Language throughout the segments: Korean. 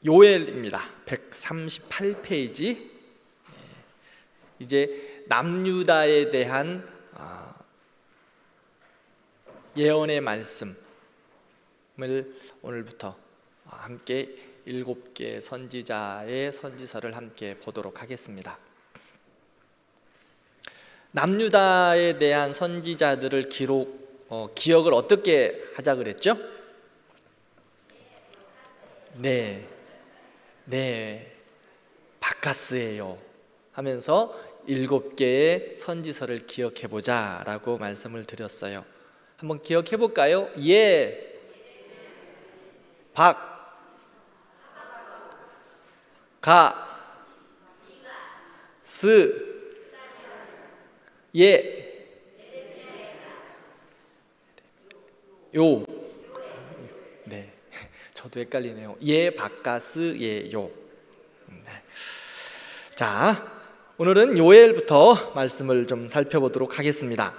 요엘입니다. 138페이지. 이제 남유다에 대한 예언의 말씀을 오늘부터 함께 7개 선지자의 선지서를 함께 보도록 하겠습니다. 남유다에 대한 선지자들을 기억을 어떻게 하자 그랬죠? 네, 바카스예요 하면서 7개의 선지서를 기억해 보자 라고 말씀을 드렸어요. 한번 기억해 볼까요? 요. 네, 저도 헷갈리네요. 바카스예요. 자, 오늘은 요엘부터 말씀을 좀 살펴보도록 하겠습니다.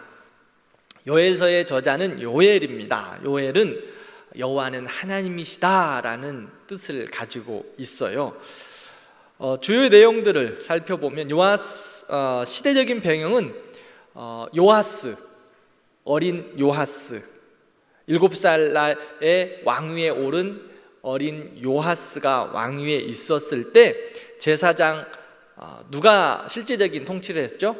요엘서의 저자는 요엘입니다. 요엘은 여호와는 하나님이시다라는 뜻을 가지고 있어요. 주요 내용들을 살펴보면 시대적인 배경은 요아스, 어린 요아스, 7살 나이에 왕위에 오른 어린 요아스가 왕위에 있었을 때 제사장 누가 실제적인 통치를 했죠?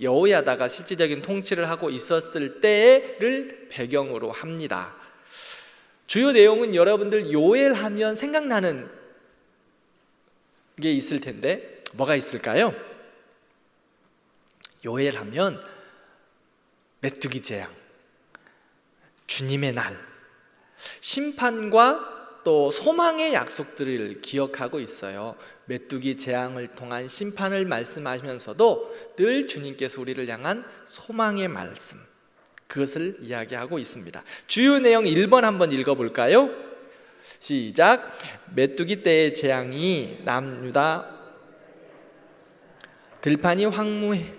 여호야다가 실제적인 통치를 하고 있었을 때를 배경으로 합니다. 주요 내용은 여러분들 요엘 하면 생각나는 게 있을 텐데 뭐가 있을까요? 요엘 하면 메뚜기 재앙, 주님의 날, 심판과 또 소망의 약속들을 기억하고 있어요. 메뚜기 재앙을 통한 심판을 말씀하시면서도 늘 주님께서 우리를 향한 소망의 말씀, 그것을 이야기하고 있습니다. 주요 내용 1번 한번 읽어볼까요? 시작. 메뚜기 떼의 재앙이 남유다 들판이 황무해.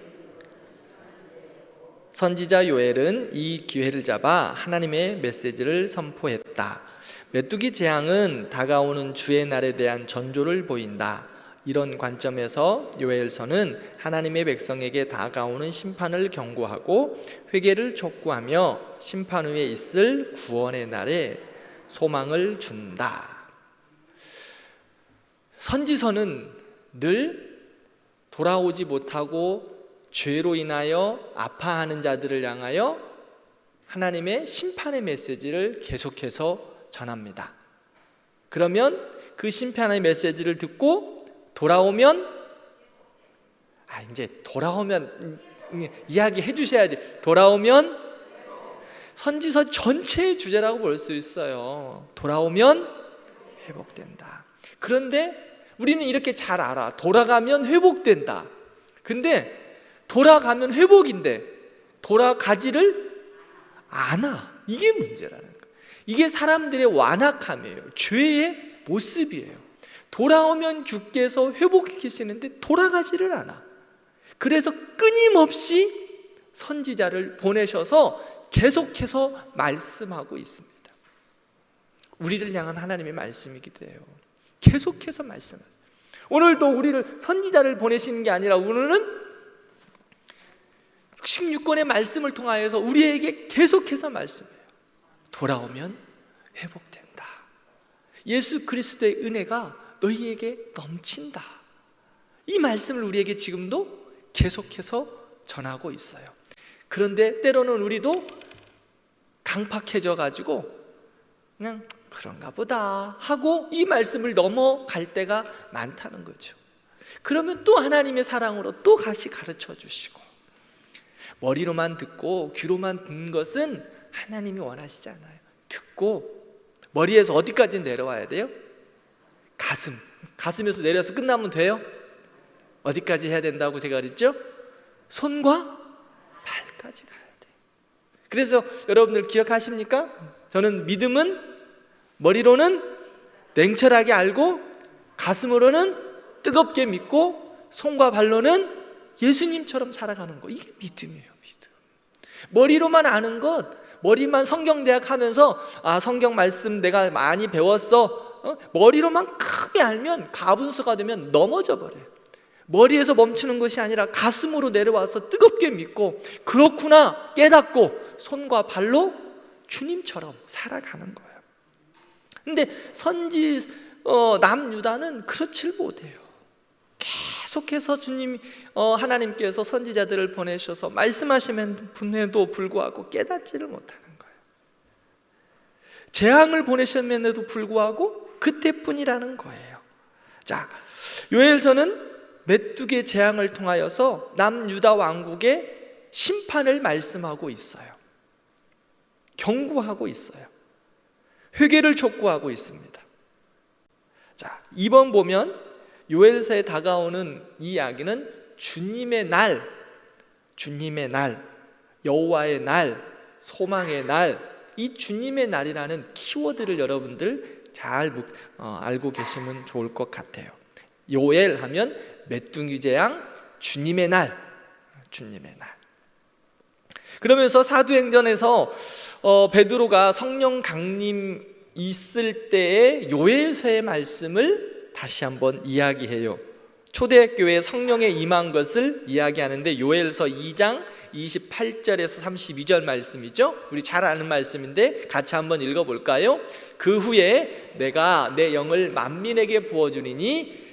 선지자 요엘은 이 기회를 잡아 하나님의 메시지를 선포했다. 메뚜기 재앙은 다가오는 주의 날에 대한 전조를 보인다. 이런 관점에서 요엘서는 하나님의 백성에게 다가오는 심판을 경고하고 회개를 촉구하며 심판 후에 있을 구원의 날에 소망을 준다. 선지서는 늘 돌아오지 못하고 죄로 인하여 아파하는 자들을 향하여 하나님의 심판의 메시지를 계속해서 전합니다. 그러면 그 심판의 메시지를 듣고 돌아오면 이야기해 주셔야지. 돌아오면 선지서 전체의 주제라고 볼 수 있어요. 돌아오면 회복된다. 그런데 우리는 이렇게 잘 알아. 돌아가면 회복된다. 근데 돌아가면 회복인데 돌아가지를 않아. 이게 문제라는 거예요. 이게 사람들의 완악함이에요. 죄의 모습이에요. 돌아오면 주께서 회복시키시는데 돌아가지를 않아. 그래서 끊임없이 선지자를 보내셔서 계속해서 말씀하고 있습니다. 우리를 향한 하나님의 말씀이기도 해요. 계속해서 말씀하세요. 오늘도 우리를 선지자를 보내시는 게 아니라 오늘은 66권의 말씀을 통하여서 우리에게 계속해서 말씀해요. 돌아오면 회복된다. 예수 그리스도의 은혜가 너희에게 넘친다. 이 말씀을 우리에게 지금도 계속해서 전하고 있어요. 그런데 때로는 우리도 강팍해져 가지고 그냥 그런가 보다 하고 이 말씀을 넘어갈 때가 많다는 거죠. 그러면 또 하나님의 사랑으로 또 다시 가르쳐 주시고, 머리로만 듣고 귀로만 듣는 것은 하나님이 원하시지 않아요. 듣고 머리에서 어디까지 내려와야 돼요? 가슴에서 내려서 끝나면 돼요? 어디까지 해야 된다고 제가 그랬죠? 손과 발까지 가야 돼요. 그래서 여러분들 기억하십니까? 저는 믿음은 머리로는 냉철하게 알고 가슴으로는 뜨겁게 믿고 손과 발로는 예수님처럼 살아가는 거, 이게 믿음이에요. 믿음. 머리로만 아는 것, 머리만 성경대학 하면서 성경 말씀 내가 많이 배웠어, 머리로만 크게 알면 가분수가 되면 넘어져 버려요. 머리에서 멈추는 것이 아니라 가슴으로 내려와서 뜨겁게 믿고 그렇구나 깨닫고 손과 발로 주님처럼 살아가는 거예요. 근데 남유다는 그렇지를 못해요. 계속해서 하나님께서 선지자들을 보내셔서 말씀하시면 분에도 불구하고 깨닫지를 못하는 거예요. 재앙을 보내셨음에도 불구하고 그때뿐이라는 거예요. 자, 요엘서는 메뚜기의 재앙을 통하여서 남유다 왕국의 심판을 말씀하고 있어요. 경고하고 있어요. 회개를 촉구하고 있습니다. 자, 이번 보면 요엘서에 다가오는 이 이야기는 주님의 날, 여호와의 날, 소망의 날, 이 주님의 날이라는 키워드를 여러분들 잘 알고 계시면 좋을 것 같아요. 요엘 하면 메뚜기 재앙, 주님의 날. 그러면서 사도행전에서 베드로가 성령 강림 있을 때의 요엘서의 말씀을 다시 한번 이야기해요. 초대교회에 성령의 임한 것을 이야기하는데 요엘서 2장 28절에서 32절 말씀이죠. 우리 잘 아는 말씀인데 같이 한번 읽어볼까요? 그 후에 내가 내 영을 만민에게 부어주리니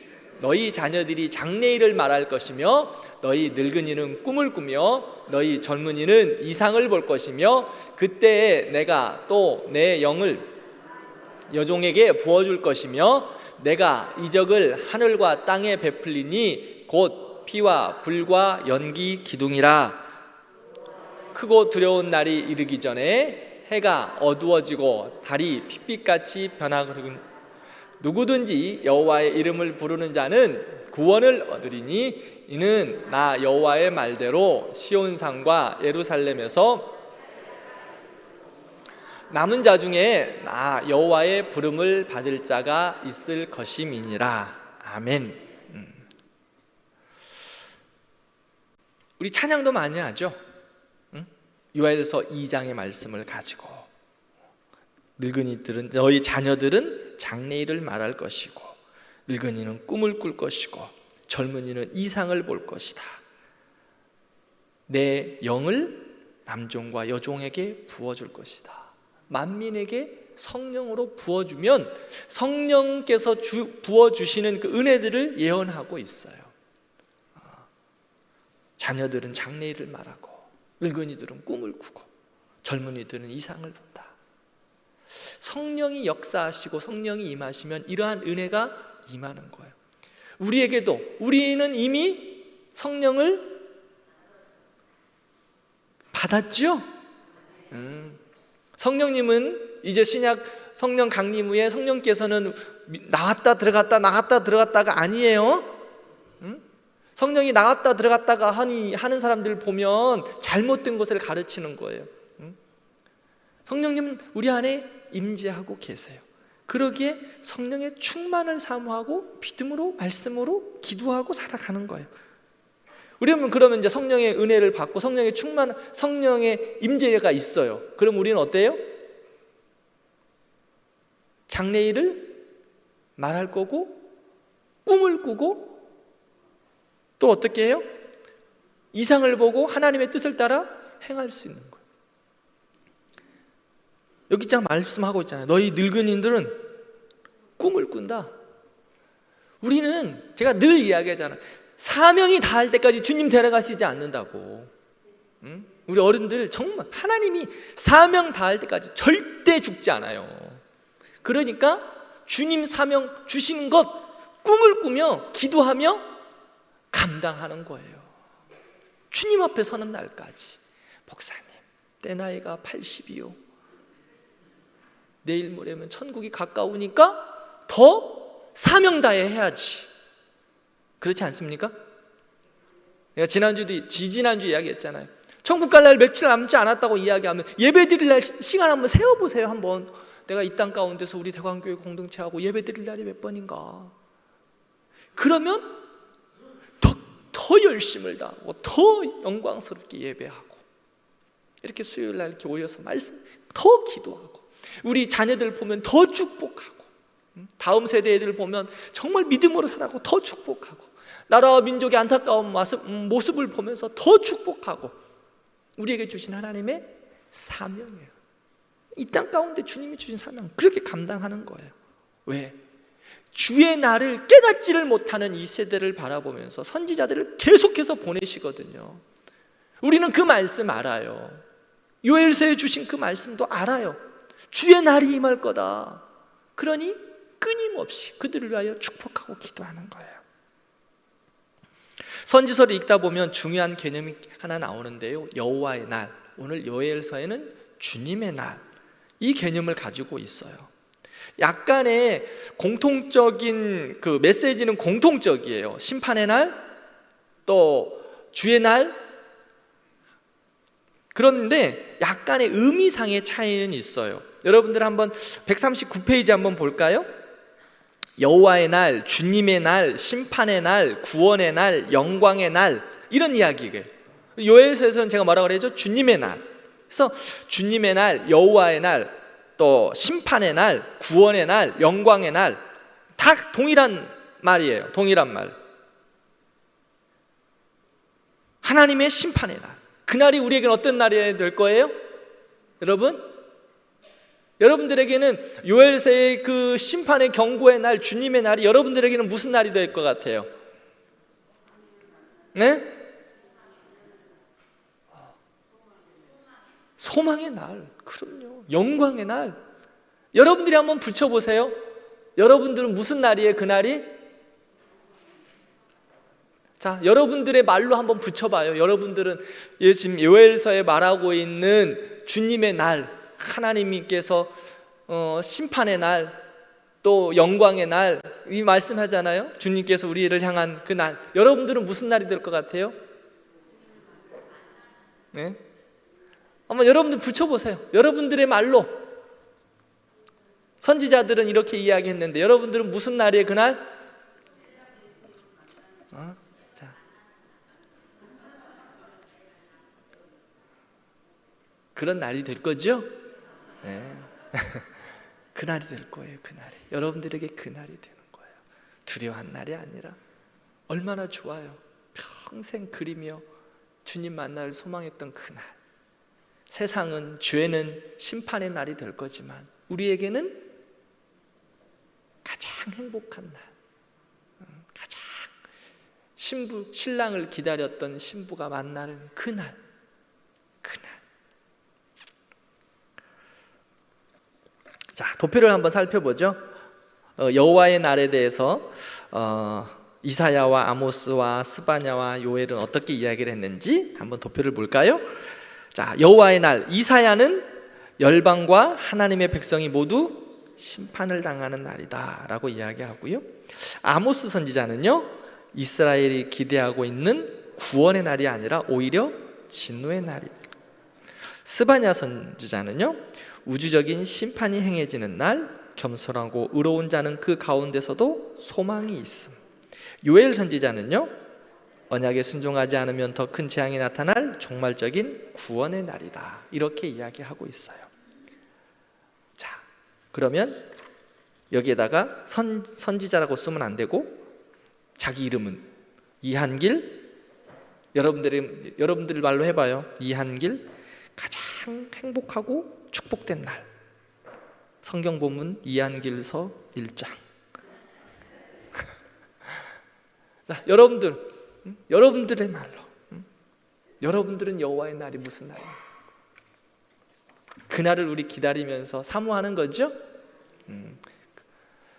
너희 자녀들이 장래일을 말할 것이며 너희 늙은이는 꿈을 꾸며 너희 젊은이는 이상을 볼 것이며 그때에 내가 또 내 영을 여종에게 부어줄 것이며 내가 이적을 하늘과 땅에 베풀리니 곧 피와 불과 연기 기둥이라. 크고 두려운 날이 이르기 전에 해가 어두워지고 달이 핏빛같이 변하거든 누구든지 여호와의 이름을 부르는 자는 구원을 얻으리니 이는 나 여호와의 말대로 시온산과 예루살렘에서 남은 자 중에 나 여호와의 부름을 받을 자가 있을 것임이니라. 아멘. 우리 찬양도 많이 하죠. 요엘서 2장의 말씀을 가지고 늙은이들은 너희 자녀들은 장래일을 말할 것이고 늙은이는 꿈을 꿀 것이고 젊은이는 이상을 볼 것이다. 내 영을 남종과 여종에게 부어줄 것이다. 만민에게 성령으로 부어주면 성령께서 부어주시는 그 은혜들을 예언하고 있어요. 자녀들은 장래일을 말하고 늙은이들은 꿈을 꾸고 젊은이들은 이상을 본다. 성령이 역사하시고 성령이 임하시면 이러한 은혜가 임하는 거예요. 우리에게도 우리는 이미 성령을 받았죠? 성령님은 이제 신약 성령 강림 후에 성령께서는 나왔다 들어갔다가 아니에요. 성령이 나왔다 들어갔다가 하는 사람들 보면 잘못된 것을 가르치는 거예요. 성령님은 우리 안에 임재하고 계세요. 그러기에 성령의 충만을 사모하고 믿음으로 말씀으로 기도하고 살아가는 거예요. 우리는 그러면 이제 성령의 은혜를 받고 성령의 임재가 있어요. 그럼 우리는 어때요? 장래일을 말할 거고 꿈을 꾸고 또 어떻게 해요? 이상을 보고 하나님의 뜻을 따라 행할 수 있는 거예요. 여기 딱 말씀하고 있잖아요. 너희 늙은이들은 꿈을 꾼다. 우리는 제가 늘 이야기하잖아요. 사명이 다할 때까지 주님 데려가시지 않는다고. 우리 어른들 정말 하나님이 사명 다할 때까지 절대 죽지 않아요. 그러니까 주님 사명 주시는 것 꿈을 꾸며 기도하며 감당하는 거예요. 주님 앞에 서는 날까지. 목사님 내 나이가 80이요. 내일 모레면 천국이 가까우니까 더 사명 다해 해야지. 그렇지 않습니까? 내가 지난주 이야기했잖아요. 천국 갈 날 며칠 남지 않았다고 이야기하면 예배 드릴 날 시간 한번 세어보세요. 한번 내가 이 땅 가운데서 우리 대광교회 공동체하고 예배 드릴 날이 몇 번인가. 그러면 더 열심을 다하고 더 영광스럽게 예배하고 이렇게 수요일 날 이렇게 모여서 말씀 더 기도하고 우리 자녀들 보면 더 축복하고 다음 세대 애들 보면 정말 믿음으로 살아가고 더 축복하고, 나라와 민족의 안타까운 모습을 보면서 더 축복하고, 우리에게 주신 하나님의 사명이에요. 이 땅 가운데 주님이 주신 사명, 그렇게 감당하는 거예요. 왜? 주의 날을 깨닫지를 못하는 이 세대를 바라보면서 선지자들을 계속해서 보내시거든요. 우리는 그 말씀 알아요. 요엘서에 주신 그 말씀도 알아요. 주의 날이 임할 거다. 그러니 끊임없이 그들을 위하여 축복하고 기도하는 거예요. 선지서를 읽다 보면 중요한 개념이 하나 나오는데요, 여호와의 날. 오늘 요엘서에는 주님의 날, 이 개념을 가지고 있어요. 약간의 공통적인 그 메시지는 공통적이에요. 심판의 날, 또 주의 날. 그런데 약간의 의미상의 차이는 있어요. 여러분들 한번 139페이지 한번 볼까요? 여호와의 날, 주님의 날, 심판의 날, 구원의 날, 영광의 날, 이런 이야기예요. 요엘서에서는 제가 뭐라고 그랬죠? 주님의 날. 그래서 주님의 날, 여호와의 날, 또 심판의 날, 구원의 날, 영광의 날, 다 동일한 말이에요. 동일한 말. 하나님의 심판의 날. 그날이 우리에게는 어떤 날이 될 거예요? 여러분들에게는 요엘서의 그 심판의 경고의 날, 주님의 날이 여러분들에게는 무슨 날이 될 것 같아요? 네? 소망의 날. 그럼요. 영광의 날. 여러분들이 한번 붙여보세요. 여러분들은 무슨 날이에요? 그 날이? 자, 여러분들의 말로 한번 붙여봐요. 여러분들은 지금 요엘서에 말하고 있는 주님의 날, 하나님께서 심판의 날, 또 영광의 날, 이 말씀하잖아요. 주님께서 우리를 향한 그 날. 여러분들은 무슨 날이 될 것 같아요? 네? 한번 여러분들 붙여보세요. 여러분들의 말로. 선지자들은 이렇게 이야기했는데 여러분들은 무슨 날이에요? 그날? 자, 그런 날이 될 거죠? 네. 그날이 될 거예요. 그날이 여러분들에게 그날이 되는 거예요. 두려워한 날이 아니라 얼마나 좋아요. 평생 그리며 주님 만날 소망했던 그날. 세상은, 죄는 심판의 날이 될 거지만 우리에게는 가장 행복한 날, 가장 신랑을 기다렸던 신부가 만나는 그날. 자, 도표를 한번 살펴보죠. 여호와의 날에 대해서 이사야와 아모스와 스바냐와 요엘은 어떻게 이야기를 했는지 한번 도표를 볼까요? 자, 여호와의 날, 이사야는 열방과 하나님의 백성이 모두 심판을 당하는 날이다 라고 이야기하고요, 아모스 선지자는요, 이스라엘이 기대하고 있는 구원의 날이 아니라 오히려 진노의 날이다. 스바냐 선지자는요, 우주적인 심판이 행해지는 날, 겸손하고 의로운 자는 그 가운데서도 소망이 있음. 요엘 선지자는요, 언약에 순종하지 않으면 더 큰 재앙이 나타날 종말적인 구원의 날이다, 이렇게 이야기하고 있어요. 자, 그러면 여기에다가 선지자라고 쓰면 안 되고 자기 이름은 이한길, 여러분들 말로 해봐요. 이한길, 가장 행복하고 축복된 날. 성경 본문 이한길서 1장. 자, 여러분들의 말로, 여러분들은 여호와의 날이 무슨 날이에요? 그날을 우리 기다리면서 사모하는 거죠?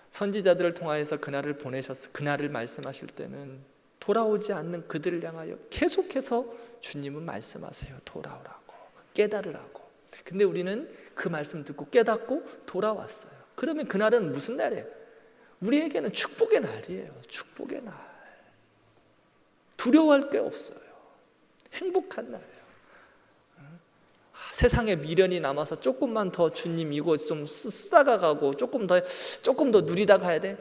선지자들을 통하여서 그날을 보내셨어. 그날을 말씀하실 때는 돌아오지 않는 그들을 향하여 계속해서 주님은 말씀하세요. 돌아오라고, 깨달으라고. 근데 우리는 그 말씀 듣고 깨닫고 돌아왔어요. 그러면 그날은 무슨 날이에요? 우리에게는 축복의 날이에요. 축복의 날. 두려워할 게 없어요. 행복한 날이에요. 세상에 미련이 남아서 조금만 더 주님 이거 좀 쓰다가 가고 조금 더 누리다 가야 돼.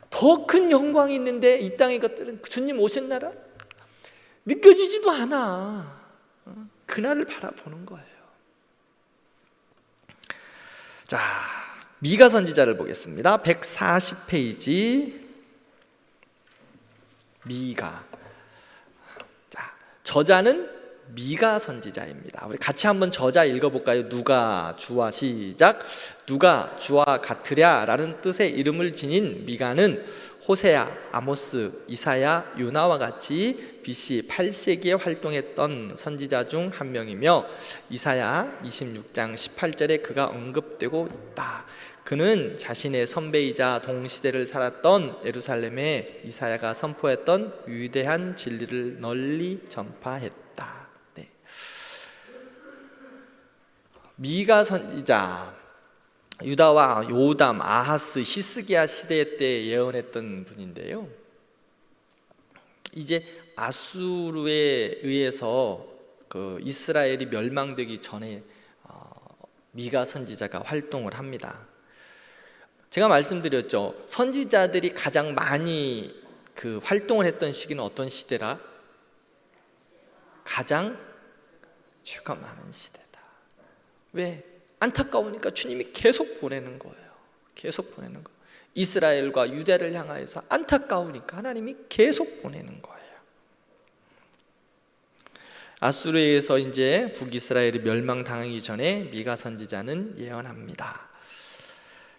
더 큰 영광이 있는데 이 땅의 것들은 주님 오신 날은 느껴지지도 않아. 그날을 바라보는 거예요. 자, 미가 선지자를 보겠습니다. 140페이지. 미가. 자, 저자는 미가 선지자입니다. 우리 같이 한번 저자 읽어볼까요? 누가 주와 시작. 누가 주와 같으랴 라는 뜻의 이름을 지닌 미가는 호세야, 아모스, 이사야, 요나와 같이 BC 8세기에 활동했던 선지자 중 한 명이며 이사야 26장 18절에 그가 언급되고 있다. 그는 자신의 선배이자 동시대를 살았던 예루살렘에 이사야가 선포했던 위대한 진리를 널리 전파했다. 네. 미가 선지자, 유다와 요담, 아하스, 히스기야 시대 때 예언했던 분인데요. 이제 아수르에 의해서 그 이스라엘이 멸망되기 전에 미가 선지자가 활동을 합니다. 제가 말씀드렸죠. 선지자들이 가장 많이 그 활동을 했던 시기는 어떤 시대라? 가장 죄가 많은 시대다. 왜? 안타까우니까 주님이 계속 보내는 거예요. 계속 보내는 거. 이스라엘과 유대를 향하여서 안타까우니까 하나님이 계속 보내는 거예요. 아수르에서 이제 북이스라엘이 멸망당하기 전에 미가 선지자는 예언합니다.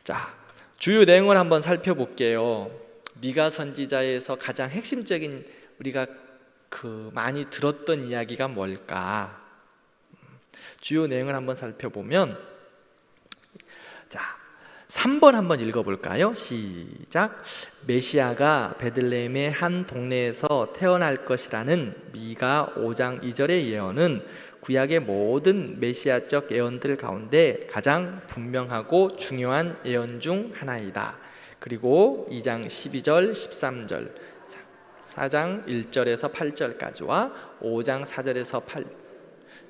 자, 주요 내용을 한번 살펴볼게요. 미가 선지자에서 가장 핵심적인 우리가 많이 들었던 이야기가 뭘까? 주요 내용을 한번 살펴보면, 자, 3번 한번 읽어볼까요? 시작. 메시아가 베들레헴의 한 동네에서 태어날 것이라는 미가 5장 2절의 예언은 구약의 모든 메시아적 예언들 가운데 가장 분명하고 중요한 예언 중 하나이다. 그리고 2장 12절 13절, 4장 1절에서 8절까지와 5장 4절에서 8,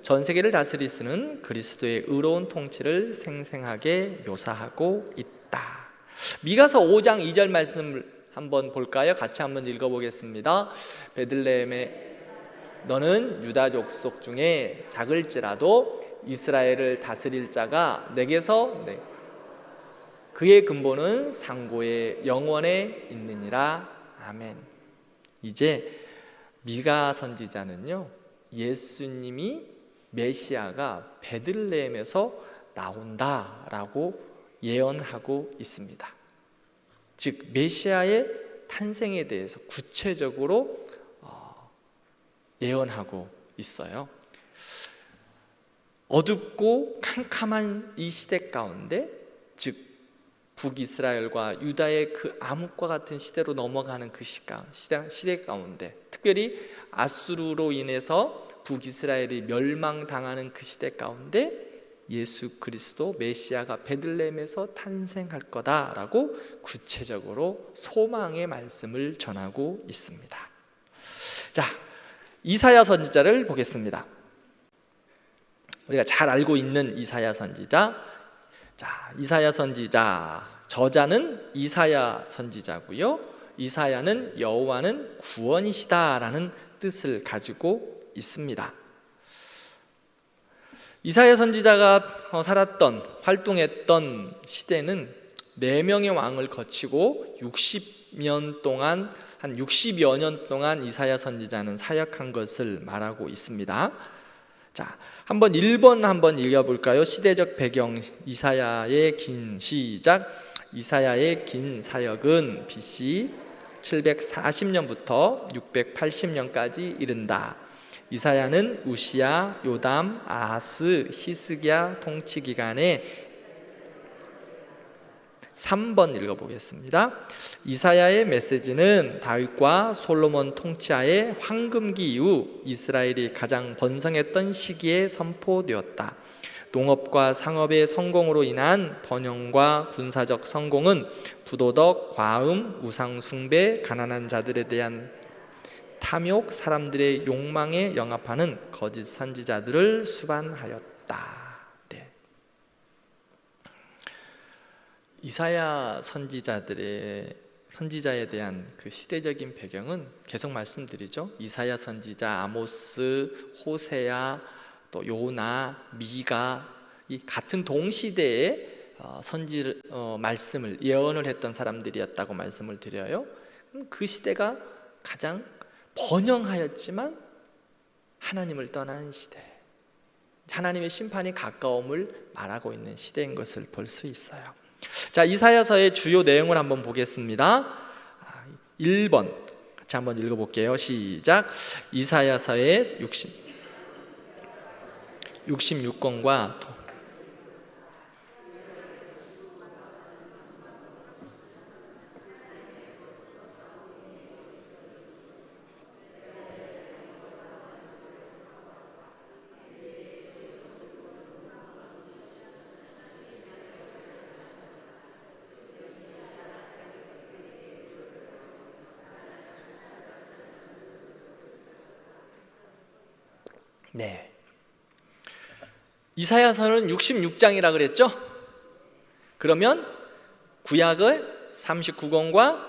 전 세계를 다스리시는 그리스도의 의로운 통치를 생생하게 묘사하고 있다. 미가서 5장 2절 말씀을 한번 볼까요? 같이 한번 읽어보겠습니다. 베들레헴에 너는 유다 족속 중에 작을지라도 이스라엘을 다스릴 자가 내게서 그의 근본은 상고의 영원에 있느니라. 아멘. 이제 미가 선지자는요, 예수님이 메시아가 베들레헴에서 나온다라고 예언하고 있습니다. 즉 메시아의 탄생에 대해서 구체적으로 예언하고 있어요. 어둡고 캄캄한 이 시대 가운데, 즉 북이스라엘과 유다의 그 암흑과 같은 시대로 넘어가는 그 시대 가운데, 특별히 아수르로 인해서 북이스라엘이 멸망당하는 그 시대 가운데 예수 그리스도 메시아가 베들레헴에서 탄생할 거다라고 구체적으로 소망의 말씀을 전하고 있습니다. 자, 이사야 선지자를 보겠습니다. 우리가 잘 알고 있는 이사야 선지자. 자, 이사야 선지자, 저자는 이사야 선지자고요. 이사야는 여호와는 구원이시다라는 뜻을 가지고 있습니다. 이사야 선지자가 살았던, 활동했던 시대는 4명의 왕을 거치고 60년 동안, 한 60여 년 동안 이사야 선지자는 사역한 것을 말하고 있습니다. 자, 한번 1번 한번 읽어볼까요? 시대적 배경, 이사야의 긴 시작. 이사야의 긴 사역은 BC 740년부터 680년까지 이른다. 이사야는 우시야, 요담, 아하스, 히스기야 통치 기간에 3번 읽어보겠습니다. 이사야의 메시지는 다윗과 솔로몬 통치하에 황금기 이후 이스라엘이 가장 번성했던 시기에 선포되었다. 농업과 상업의 성공으로 인한 번영과 군사적 성공은 부도덕, 과음, 우상 숭배, 가난한 자들에 대한 탐욕, 사람들의 욕망에 영합하는 거짓 선지자들을 수반하였다. 네. 이사야 선지자에 대한 그 시대적인 배경은 계속 말씀드리죠. 이사야 선지자, 아모스, 호세야, 또 요나, 미가, 이 같은 동시대에 선지 말씀을 예언을 했던 사람들이었다고 말씀을 드려요. 그 시대가 가장 번영하였지만 하나님을 떠난 시대, 하나님의 심판이 가까움을 말하고 있는 시대인 것을 볼 수 있어요. 자, 이사야서의 주요 내용을 한번 보겠습니다. 1번 같이 한번 읽어볼게요. 시작. 이사야서의 66권과 네. 이사야서는 66장이라 그랬죠? 그러면 구약의 39권과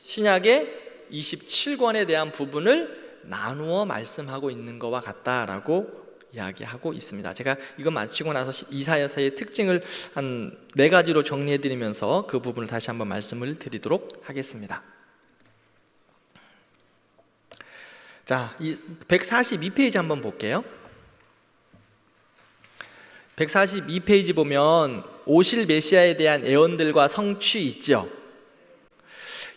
신약의 27권에 대한 부분을 나누어 말씀하고 있는 것과 같다라고 이야기하고 있습니다. 제가 이거 마치고 나서 이사야서의 특징을 한 4가지로 정리해 드리면서 그 부분을 다시 한번 말씀을 드리도록 하겠습니다. 자, 이 142페이지 한번 볼게요. 142페이지 보면 오실 메시아에 대한 예언들과 성취 있죠.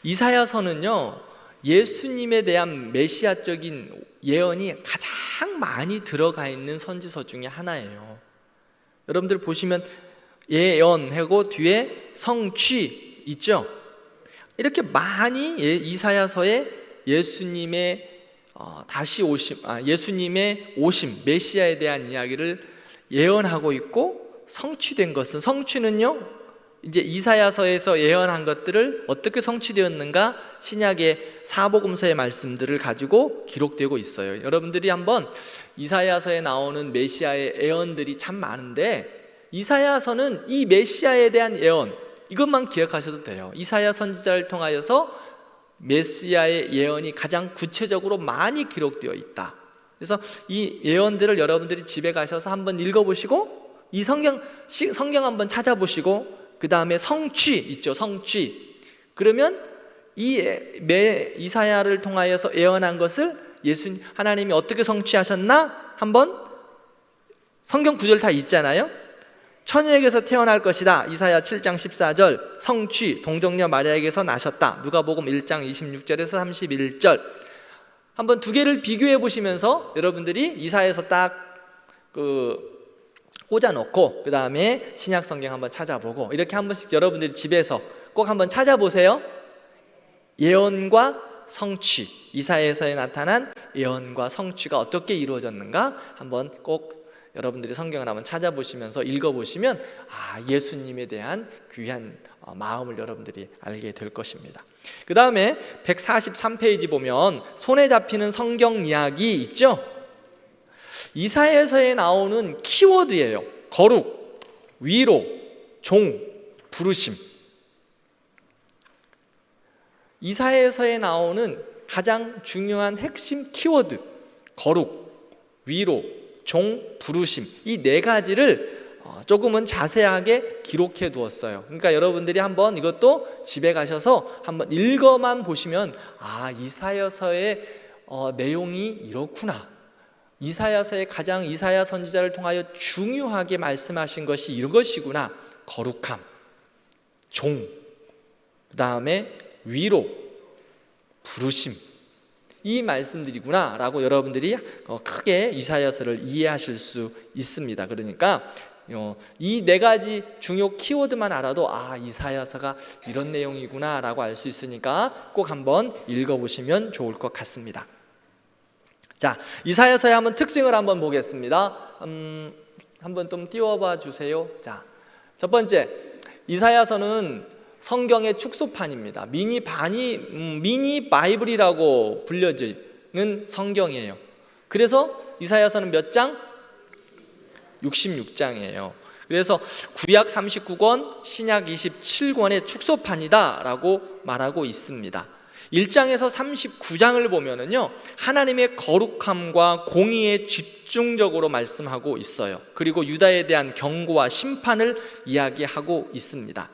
이사야서는요, 예수님에 대한 메시아적인 예언이 가장 많이 들어가 있는 선지서 중에 하나예요. 여러분들 보시면 예언하고 뒤에 성취 있죠. 이렇게 많이 이사야서에 예수님의 예수님의 오심, 메시아에 대한 이야기를 예언하고 있고, 성취된 것은, 성취는요, 이제 이사야서에서 예언한 것들을 어떻게 성취되었는가, 신약의 사복음서의 말씀들을 가지고 기록되고 있어요. 여러분들이 한번 이사야서에 나오는 메시아의 예언들이 참 많은데, 이사야서는 이 메시아에 대한 예언, 이것만 기억하셔도 돼요. 이사야 선지자를 통하여서 메시아의 예언이 가장 구체적으로 많이 기록되어 있다. 그래서 이 예언들을 여러분들이 집에 가셔서 한번 읽어보시고, 이 성경 한번 찾아보시고, 그 다음에 성취 있죠. 성취. 그러면 이사야를 통하여서 예언한 것을 하나님이 어떻게 성취하셨나? 한번 성경 구절 다 있잖아요. 처녀에게서 태어날 것이다. 이사야 7장 14절. 성취, 동정녀 마리아에게서 나셨다. 누가복음 1장 26절에서 31절. 한번 두 개를 비교해 보시면서 여러분들이 이사야에서 딱 꽂아놓고, 그 다음에 신약 성경 한번 찾아보고, 이렇게 한 번씩 여러분들이 집에서 꼭 한번 찾아보세요. 예언과 성취, 이사야서에 나타난 예언과 성취가 어떻게 이루어졌는가 한번 꼭 여러분들이 성경을 한번 찾아보시면서 읽어보시면 예수님에 대한 귀한 마음을 여러분들이 알게 될 것입니다. 그 다음에 143페이지 보면 손에 잡히는 성경 이야기 있죠? 이사야서에 나오는 키워드예요. 거룩, 위로, 종, 부르심. 이사야서에 나오는 가장 중요한 핵심 키워드, 거룩, 위로, 종, 부르심, 이 4가지를 조금은 자세하게 기록해 두었어요. 그러니까 여러분들이 한번 이것도 집에 가셔서 한번 읽어만 보시면 이사야서의 내용이 이렇구나, 이사야서의 가장 이사야 선지자를 통하여 중요하게 말씀하신 것이 이것이구나. 거룩함, 종, 그 다음에 위로, 부르심, 이 말씀들이구나 라고 여러분들이 크게 이사야서를 이해하실 수 있습니다. 그러니까 이 4가지 중요 키워드만 알아도 이사야서가 이런 내용이구나 라고 알 수 있으니까 꼭 한번 읽어보시면 좋을 것 같습니다. 자, 이사야서의 한번 특징을 한번 보겠습니다. 한번 좀 띄워봐 주세요. 자, 첫 번째, 이사야서는 성경의 축소판입니다. 미니 바이블이라고 불려지는 성경이에요. 그래서 이사야서는 몇 장? 66장이에요. 그래서 구약 39권, 신약 27권의 축소판이다 라고 말하고 있습니다. 1장에서 39장을 보면은요, 하나님의 거룩함과 공의에 집중적으로 말씀하고 있어요. 그리고 유다에 대한 경고와 심판을 이야기하고 있습니다.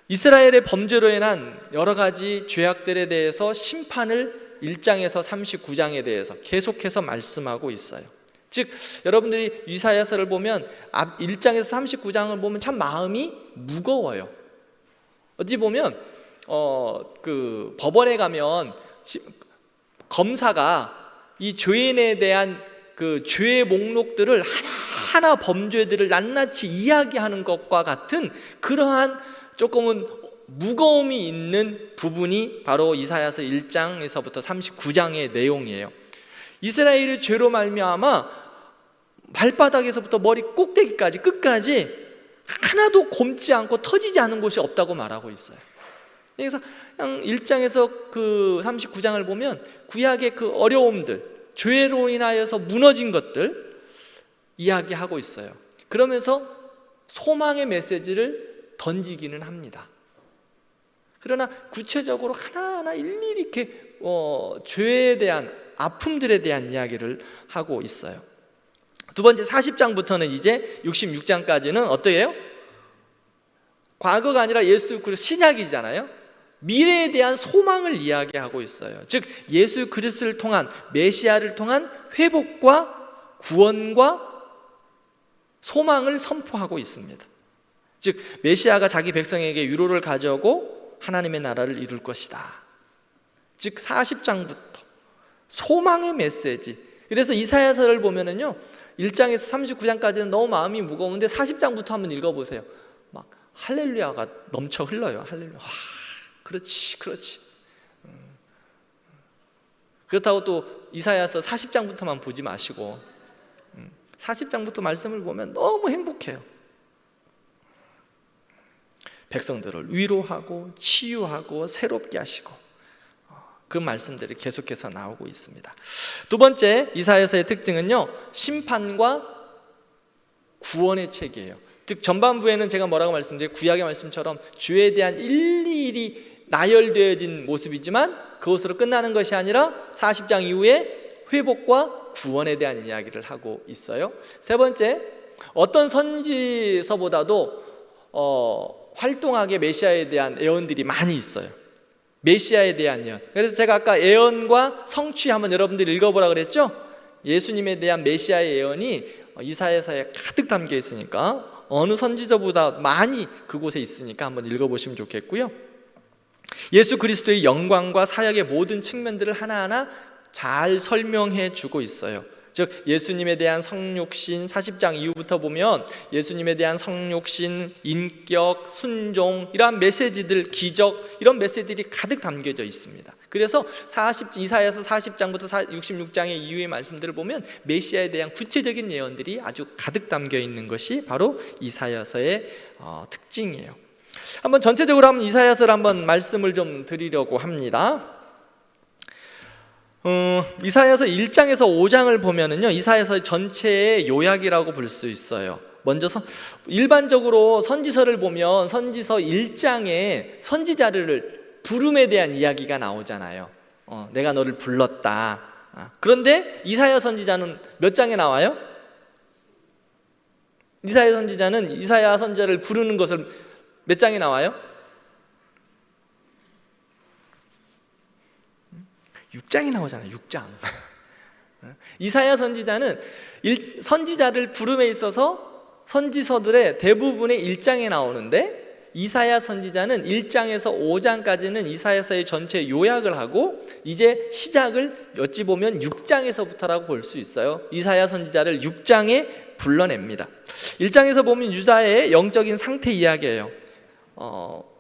이스라엘의 범죄로 인한 여러 가지 죄악들에 대해서 심판을 1장에서 39장에 대해서 계속해서 말씀하고 있어요. 즉 여러분들이 이사야서를 보면 1장에서 39장을 보면 참 마음이 무거워요. 어찌 보면 그 법원에 가면 검사가 이 죄인에 대한 그 죄의 목록들을 하나하나 범죄들을 낱낱이 이야기하는 것과 같은 그러한 조금은 무거움이 있는 부분이 바로 이사야서 1장에서부터 39장의 내용이에요. 이스라엘의 죄로 말미암아 발바닥에서부터 머리 꼭대기까지 끝까지 하나도 곪지 않고 터지지 않은 곳이 없다고 말하고 있어요. 그래서 1장에서 그 39장을 보면 구약의 그 어려움들, 죄로 인하여서 무너진 것들 이야기하고 있어요. 그러면서 소망의 메시지를 던지기는 합니다. 그러나 구체적으로 하나하나 일일이 이렇게 죄에 대한 아픔들에 대한 이야기를 하고 있어요. 두 번째 40장부터는 이제 66장까지는 어떠해요? 과거가 아니라 예수 그리스도 신약이잖아요. 미래에 대한 소망을 이야기하고 있어요. 즉 예수 그리스도를 통한 메시아를 통한 회복과 구원과 소망을 선포하고 있습니다. 즉 메시아가 자기 백성에게 위로를 가져오고 하나님의 나라를 이룰 것이다. 즉 40장부터 소망의 메시지. 그래서 이사야서를 보면은요 1장에서 39장까지는 너무 마음이 무거운데 40장부터 한번 읽어보세요. 막 할렐루야가 넘쳐 흘러요. 할렐루야. 와, 그렇지. 그렇다고 또 이사야서 40장부터만 보지 마시고 40장부터 말씀을 보면 너무 행복해요. 백성들을 위로하고 치유하고 새롭게 하시고 그 말씀들이 계속해서 나오고 있습니다. 두 번째 이사야서의 특징은요 심판과 구원의 책이에요. 즉 전반부에는 제가 뭐라고 말씀드려요? 구약의 말씀처럼 죄에 대한 일일이 나열되어진 모습이지만 그것으로 끝나는 것이 아니라 40장 이후에 회복과 구원에 대한 이야기를 하고 있어요. 세 번째, 어떤 선지서보다도 활동하게 메시아에 대한 예언들이 많이 있어요. 메시아에 대한 예언. 그래서 제가 아까 예언과 성취 한번 여러분들이 읽어보라 그랬죠? 예수님에 대한 메시아의 예언이 이사야서에 가득 담겨 있으니까 어느 선지서보다 많이 그곳에 있으니까 한번 읽어보시면 좋겠고요. 예수 그리스도의 영광과 사역의 모든 측면들을 하나하나 잘 설명해 주고 있어요. 즉 예수님에 대한 성육신 40장 이후부터 보면 예수님에 대한 성육신, 인격, 순종 이러한 메시지들, 기적 이런 메시지들이 가득 담겨져 있습니다. 그래서 이사야서 40장부터 66장의 이후의 말씀들을 보면 메시아에 대한 구체적인 예언들이 아주 가득 담겨 있는 것이 바로 이사야서의 특징이에요. 한번 전체적으로 한번 이사야서를 한번 말씀을 좀 드리려고 합니다. 이사야서 1장에서 5장을 보면은요 이사야서 전체의 요약이라고 볼 수 있어요. 먼저 일반적으로 선지서를 보면 선지서 1장에 선지자를 부름에 대한 이야기가 나오잖아요. 내가 너를 불렀다. 그런데 이사야 선지자는 몇 장에 나와요? 이사야 선지자는 이사야 선지자를 부르는 것을 몇 장에 나와요? 6장이 나오잖아요. 6장. 이사야 선지자는 선지자를 부름에 있어서 선지서들의 대부분의 1장에 나오는데 이사야 선지자는 1장에서 5장까지는 이사야서의 전체 요약을 하고 이제 시작을 어찌 보면 6장에서부터라고 볼 수 있어요. 이사야 선지자를 6장에 불러냅니다. 1장에서 보면 유다의 영적인 상태 이야기예요.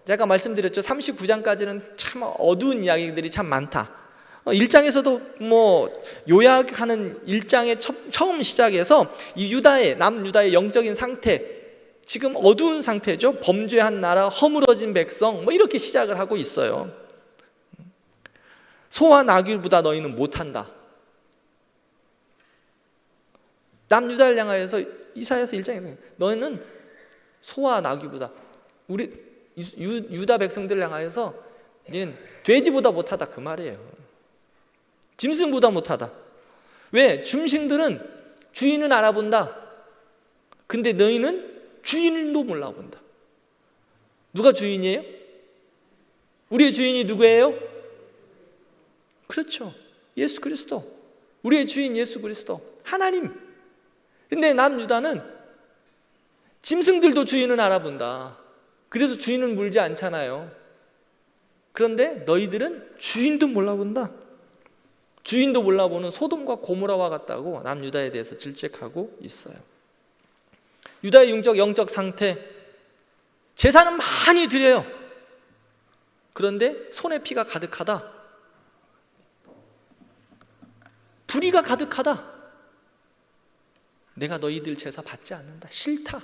제가 말씀드렸죠. 39장까지는 참 어두운 이야기들이 참 많다. 1장에서도 뭐 요약하는 1장의 처음 시작에서 이 남유다의 영적인 상태, 지금 어두운 상태죠. 범죄한 나라, 허물어진 백성, 뭐 이렇게 시작을 하고 있어요. 소와 나귀보다 너희는 못한다. 남유다를 향하여서 이사야서 1장에 너희는 소와 나귀보다 우리 유다 백성들을 향하여서 너는 돼지보다 못하다 그 말이에요. 짐승보다 못하다. 왜? 짐승들은 주인은 알아본다. 근데 너희는 주인도 몰라본다. 누가 주인이에요? 우리의 주인이 누구예요? 그렇죠. 예수 그리스도. 우리의 주인 예수 그리스도. 하나님. 근데 남유다는 짐승들도 주인은 알아본다. 그래서 주인은 물지 않잖아요. 그런데 너희들은 주인도 몰라본다. 주인도 몰라보는 소돔과 고모라와 같다고 남유다에 대해서 질책하고 있어요. 유다의 영적 상태, 제사는 많이 드려요. 그런데 손에 피가 가득하다. 불의가 가득하다. 내가 너희들 제사 받지 않는다. 싫다.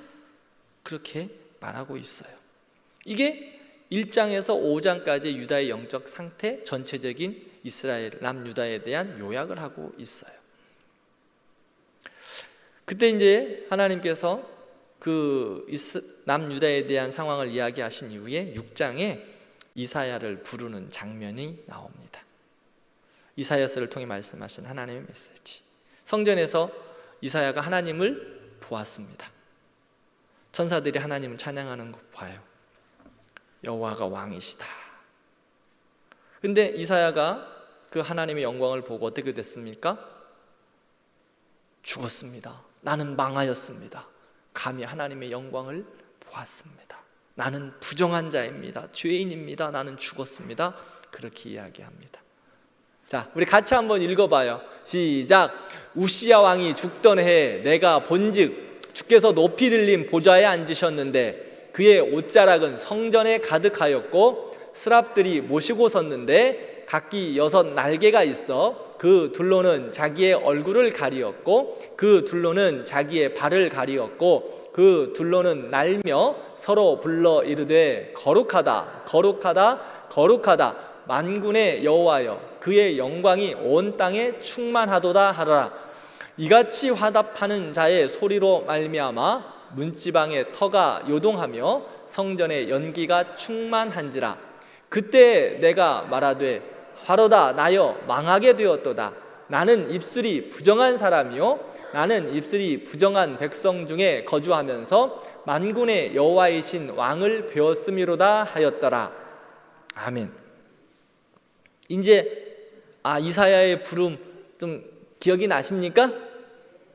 그렇게 말하고 있어요. 이게 1장에서 5장까지 유다의 영적 상태, 전체적인 이스라엘 남유다에 대한 요약을 하고 있어요. 그때 이제 하나님께서 그 남유다에 대한 상황을 이야기하신 이후에 6장에 이사야를 부르는 장면이 나옵니다. 이사야서를 통해 말씀하신 하나님의 메시지. 성전에서 이사야가 하나님을 보았습니다. 천사들이 하나님을 찬양하는 것 봐요. 여호와가 왕이시다. 근데 이사야가 그 하나님의 영광을 보고 어떻게 됐습니까? 죽었습니다. 나는 망하였습니다. 감히 하나님의 영광을 보았습니다. 나는 부정한 자입니다. 죄인입니다. 나는 죽었습니다. 그렇게 이야기합니다. 자, 우리 같이 한번 읽어봐요. 시작. 우시야 왕이 죽던 해에 내가 본즉 주께서 높이 들린 보좌에 앉으셨는데 그의 옷자락은 성전에 가득하였고 스랍들이 모시고 섰는데 각기 6 날개가 있어 그 둘로는 자기의 얼굴을 가리었고 그 둘로는 자기의 발을 가리었고 그 둘로는 날며 서로 불러 이르되 거룩하다 거룩하다 거룩하다 만군의 여호와여 그의 영광이 온 땅에 충만하도다 하라. 이같이 화답하는 자의 소리로 말미암아 문지방의 터가 요동하며 성전의 연기가 충만한지라. 그때 내가 말하되 화로다 나여 망하게 되었도다. 나는 입술이 부정한 사람이요 나는 입술이 부정한 백성 중에 거주하면서 만군의 여호와이신 왕을 배웠음이로다 하였더라. 아멘. 이제 이사야의 부름 좀 기억이 나십니까?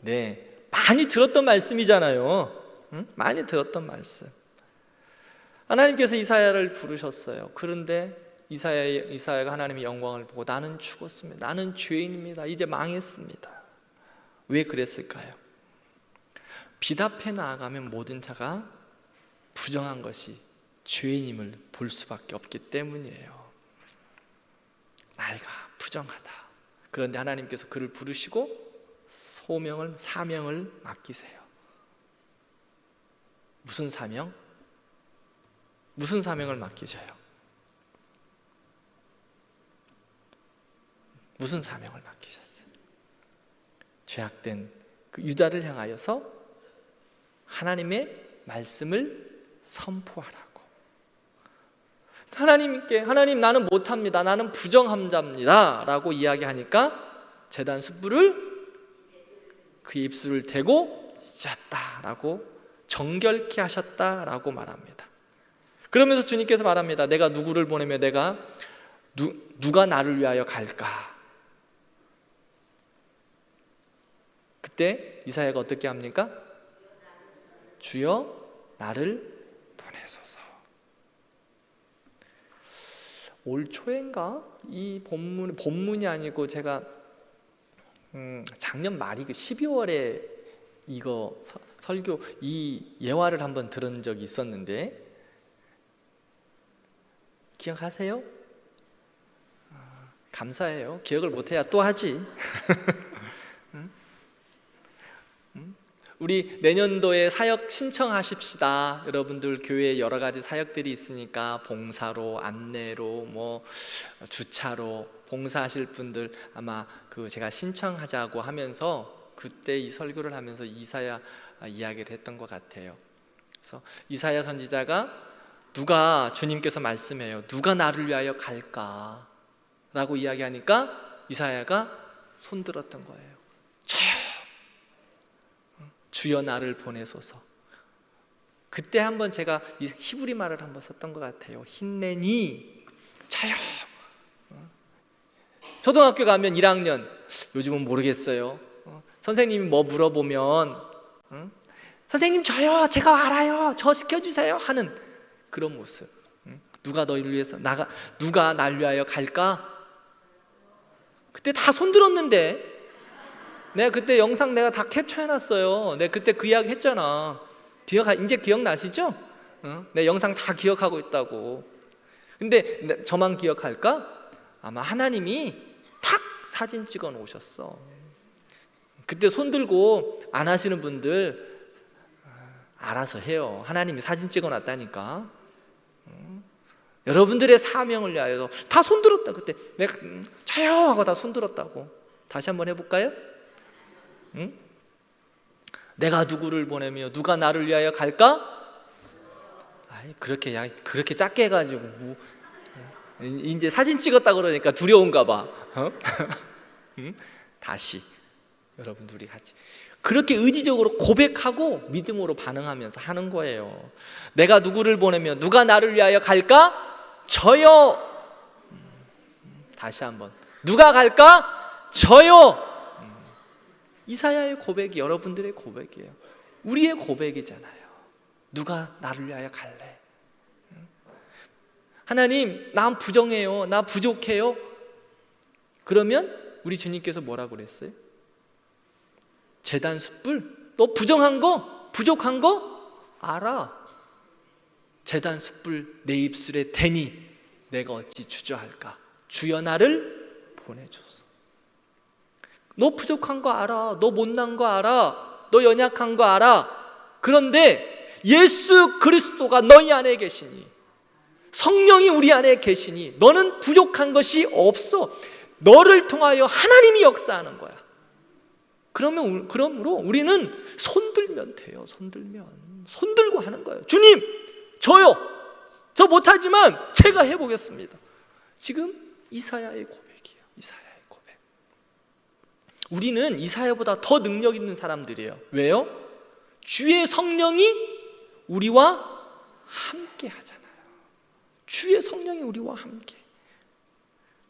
네, 많이 들었던 말씀이잖아요. 응? 많이 들었던 말씀. 하나님께서 이사야를 부르셨어요. 그런데 이사야가 하나님의 영광을 보고 나는 죽었습니다. 나는 죄인입니다. 이제 망했습니다. 왜 그랬을까요? 비답해 나아가면 모든 자가 부정한 것이 죄인임을 볼 수밖에 없기 때문이에요. 나이가 부정하다. 그런데 하나님께서 그를 부르시고 사명을 맡기세요. 무슨 사명? 무슨 사명을 맡기셔요? 무슨 사명을 맡기셨어요? 죄악된 그 유다를 향하여서 하나님의 말씀을 선포하라고. 하나님 나는 못합니다. 나는 부정함자입니다 라고 이야기하니까 제단 숯불을 그 입술을 대고 셨다라고 정결케 하셨다라고 말합니다. 그러면서 주님께서 말합니다. 내가 누구를 보내며 내가 누가 나를 위하여 갈까? 그때 이사야가 어떻게 합니까? 주여 나를 보내소서. 올 초인가 이 본문이 아니고 제가 작년 말이 12월에 이거 설교 이 예화를 한번 들은 적이 있었는데 기억하세요? 감사해요. 기억을 못해야 또 하지. 우리 내년도에 사역 신청하십시다. 여러분들 교회에 여러 가지 사역들이 있으니까 봉사로, 안내로, 뭐 주차로 봉사하실 분들 아마 제가 신청하자고 하면서 그때 이 설교를 하면서 이사야 이야기를 했던 것 같아요. 그래서 이사야 선지자가 누가 주님께서 말씀해요. 누가 나를 위하여 갈까? 라고 이야기하니까 이사야가 손들었던 거예요. 저요, 주여 나를 보내소서. 그때 한번 제가 이 히브리 말을 한번 썼던 것 같아요. 힌내니 저요. 초등학교 가면 1학년, 요즘은 모르겠어요. 선생님이 뭐 물어보면 선생님 저요, 제가 알아요, 저 시켜주세요 하는 그런 모습. 누가 너희를 위해서 누가 날 위하여 갈까? 그때 다 손들었는데, 내가 그때 영상 내가 다 캡처해놨어요. 내가 그때 그 이야기 했잖아. 이제 기억나시죠? 내 영상 다 기억하고 있다고. 근데 저만 기억할까? 아마 하나님이 탁 사진 찍어 놓으셨어. 그때 손들고 안 하시는 분들 알아서 해요. 하나님이 사진 찍어 놨다니까. 여러분들의 사명을 위하여 다 손들었다. 그때 내가 저요 하고 다 손들었다고. 다시 한번 해볼까요? 응? 내가 누구를 보내며 누가 나를 위하여 갈까? 아이, 그렇게 작게 해가지고 뭐, 이제 사진 찍었다 그러니까 두려운가 봐. 응? 다시 여러분들 우리 같이 그렇게 의지적으로 고백하고 믿음으로 반응하면서 하는 거예요. 내가 누구를 보내며 누가 나를 위하여 갈까? 저요. 다시 한번 누가 갈까? 저요. 이사야의 고백이 여러분들의 고백이에요. 우리의 고백이잖아요. 누가 나를 위하여 갈래? 하나님, 난 부정해요, 나 부족해요. 그러면 우리 주님께서 뭐라고 그랬어요? 제단 숯불, 너 부정한 거, 부족한 거 알아. 제단 숯불 내 입술에 대니 내가 어찌 주저할까? 주여 나를 보내줘서. 너 부족한 거 알아. 너 못난 거 알아. 너 연약한 거 알아. 그런데 예수 그리스도가 너희 안에 계시니, 성령이 우리 안에 계시니 너는 부족한 것이 없어. 너를 통하여 하나님이 역사하는 거야. 그러므로 우리는 손들면 돼요. 손들고 하는 거예요. 주님, 저요, 저 못하지만 제가 해보겠습니다. 지금 이사야의 고백이에요. 이사야의 고백. 우리는 이사야보다 더 능력 있는 사람들이에요. 왜요? 주의 성령이 우리와 함께 하잖아요. 주의 성령이 우리와 함께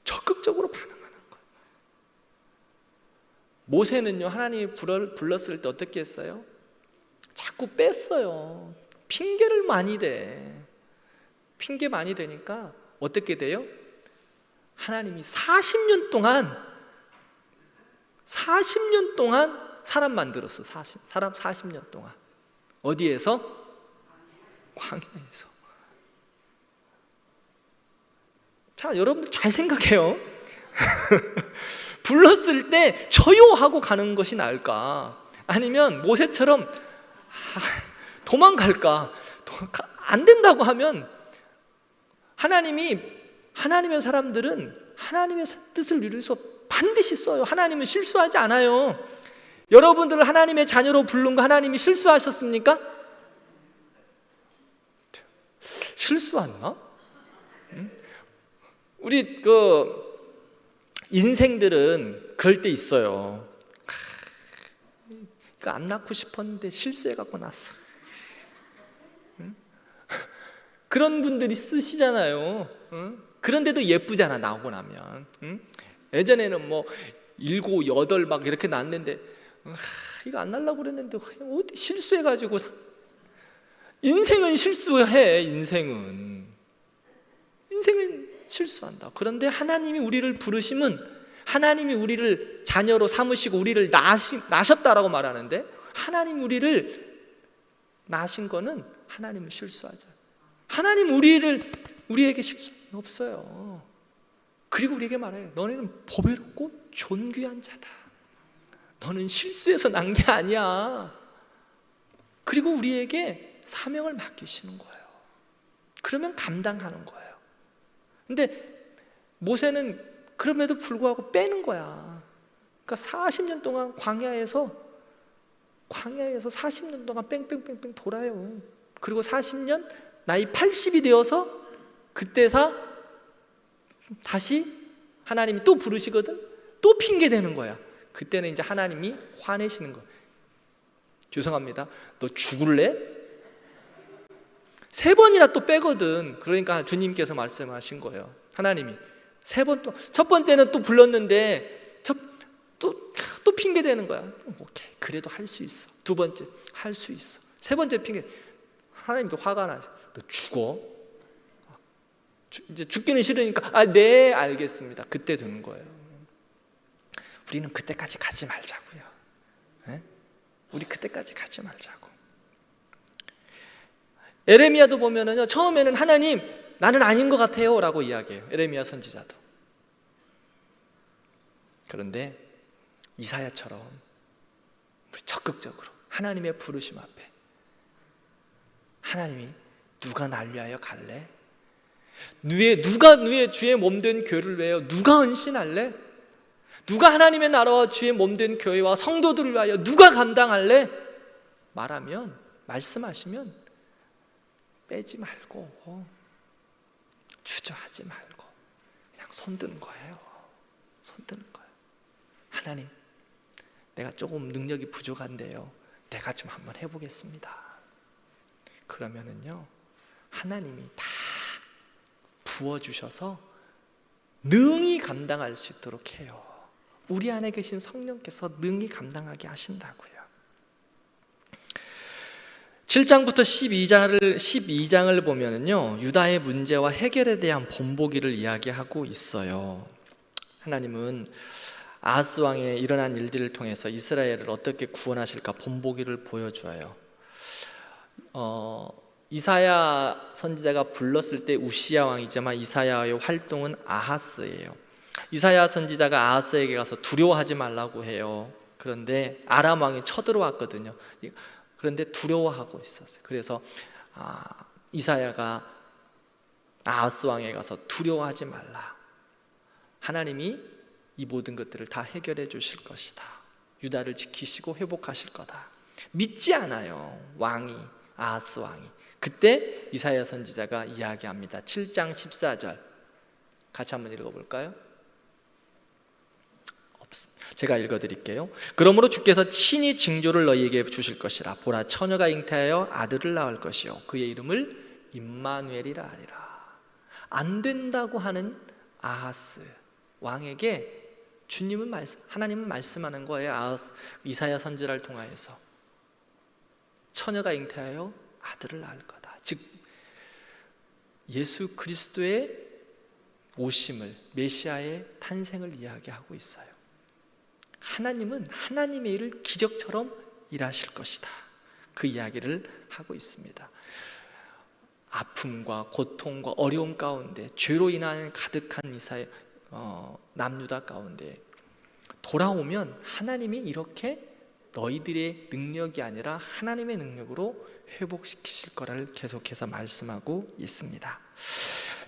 적극적으로 반응하는 거예요. 모세는요, 하나님이 불렀을 때 어떻게 했어요? 자꾸 뺐어요. 핑계를 많이 대. 핑계 많이 대니까 어떻게 돼요? 하나님이 40년 동안 사람 만들었어. 사람 40년 동안. 어디에서? 광야에서. 자, 여러분들 잘 생각해요. 불렀을 때 저요 하고 가는 것이 나을까? 아니면 모세처럼 도망갈까? 안 된다고 하면 하나님의 사람들은 하나님의 뜻을 이루어서 반드시 써요. 하나님은 실수하지 않아요. 여러분들을 하나님의 자녀로 부른 거 하나님이 실수하셨습니까? 실수했나? 우리 인생들은 그럴 때 있어요. 이거 안 낳고 싶었는데 실수해갖고 낳았어. 그런 분들이 쓰시잖아요. 그런데도 예쁘잖아, 나오고 나면. 예전에는 뭐 7, 8 막 이렇게 낳았는데 이거 안 낳으려고 그랬는데 어디 실수해가지고. 인생은 실수해. 인생은 실수한다. 그런데 하나님이 우리를 부르심은 하나님이 우리를 자녀로 삼으시고 우리를 낳으셨다라고 말하는데, 하나님 우리를 낳으신 거는 하나님은 실수하지 않아요. 하나님 우리에게 실수 없어요. 그리고 우리에게 말해요. 너네는 보배롭고 존귀한 자다. 너는 실수해서 난 게 아니야. 그리고 우리에게 사명을 맡기시는 거예요. 그러면 감당하는 거예요. 근데 모세는 그럼에도 불구하고 빼는 거야. 그러니까 40년 동안 광야에서 40년 동안 뺑뺑뺑뺑 돌아요. 그리고 40년 나이 80이 되어서 그때사 다시 하나님이 또 부르시거든. 또 핑계 대는 거야. 그때는 이제 하나님이 화내시는 거야. 죄송합니다, 너 죽을래? 3번이나 또 빼거든. 그러니까 주님께서 말씀하신 거예요. 하나님이 3번, 또 첫 번째는 또 불렀는데 또 핑계 대는 거야. 오케이, 그래도 할 수 있어. 2번째, 할 수 있어. 3번째 핑계. 하나님도 화가 나죠. 너 죽어? 이제 죽기는 싫으니까 네, 알겠습니다. 그때 되는 거예요. 우리는 그때까지 가지 말자고요. 네? 우리 그때까지 가지 말자고. 에레미야도 보면은요, 처음에는 하나님, 나는 아닌 것 같아요 라고 이야기해요. 에레미야 선지자도. 그런데 이사야처럼 우리 적극적으로 하나님의 부르심 앞에, 하나님이 누가 날 위하여 갈래? 누가 누의 주의 몸된 교회를 위하여 누가 헌신할래? 누가 하나님의 나라와 주의 몸된 교회와 성도들을 위하여 누가 감당할래? 말하면, 말씀하시면 빼지 말고, 주저하지 말고 그냥 손드는 거예요. 손드는 거예요. 하나님, 내가 조금 능력이 부족한데요, 내가 좀 한번 해보겠습니다. 그러면은요, 하나님이 다 부어주셔서 능히 감당할 수 있도록 해요. 우리 안에 계신 성령께서 능히 감당하게 하신다고요. 7장부터 12장을 보면은요, 유다의 문제와 해결에 대한 본보기를 이야기하고 있어요. 하나님은 아하스 왕의 일어난 일들을 통해서 이스라엘을 어떻게 구원하실까 본보기를 보여줘요. 이사야 선지자가 불렀을 때 우시야 왕이지만 이사야의 활동은 아하스예요. 이사야 선지자가 아하스에게 가서 두려워하지 말라고 해요. 그런데 아람 왕이 쳐들어왔거든요. 그런데 두려워하고 있었어요. 그래서 이사야가 아하스 왕에게 가서 두려워하지 말라. 하나님이 이 모든 것들을 다 해결해 주실 것이다. 유다를 지키시고 회복하실 거다. 믿지 않아요, 왕이, 아하스 왕이. 그때 이사야 선지자가 이야기합니다. 7장 14절 같이 한번 읽어볼까요? 제가 읽어드릴게요. 그러므로 주께서 친히 징조를 너희에게 주실 것이라. 보라, 처녀가 잉태하여 아들을 낳을 것이요 그의 이름을 임마누엘이라 하리라. 안 된다고 하는 아하스 왕에게 하나님은 말씀하는 거예요. 이사야 선지자를 통하여서 처녀가 잉태하여 아들을 낳을 거다. 즉 예수 그리스도의 오심을, 메시아의 탄생을 이야기하고 있어요. 하나님은 하나님의 일을 기적처럼 일하실 것이다. 그 이야기를 하고 있습니다. 아픔과 고통과 어려움 가운데, 죄로 인한 가득한 남유다 가운데 돌아오면 하나님이 이렇게 너희들의 능력이 아니라 하나님의 능력으로 회복시키실 거를 계속해서 말씀하고 있습니다.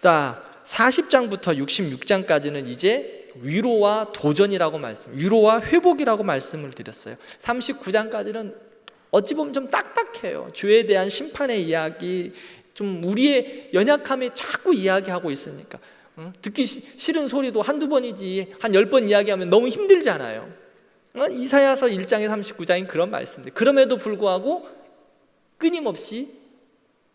자, 40장부터 66장까지는 이제 위로와 도전이라고 위로와 회복이라고 말씀을 드렸어요. 39장까지는 어찌 보면 좀 딱딱해요. 죄에 대한 심판의 이야기, 좀 우리의 연약함에 자꾸 이야기하고 있으니까 듣기 싫은 소리도 한두 번이지 한 10번 이야기하면 너무 힘들잖아요. 이사야서 1장에 39장인 그런 말씀들. 그럼에도 불구하고 끊임없이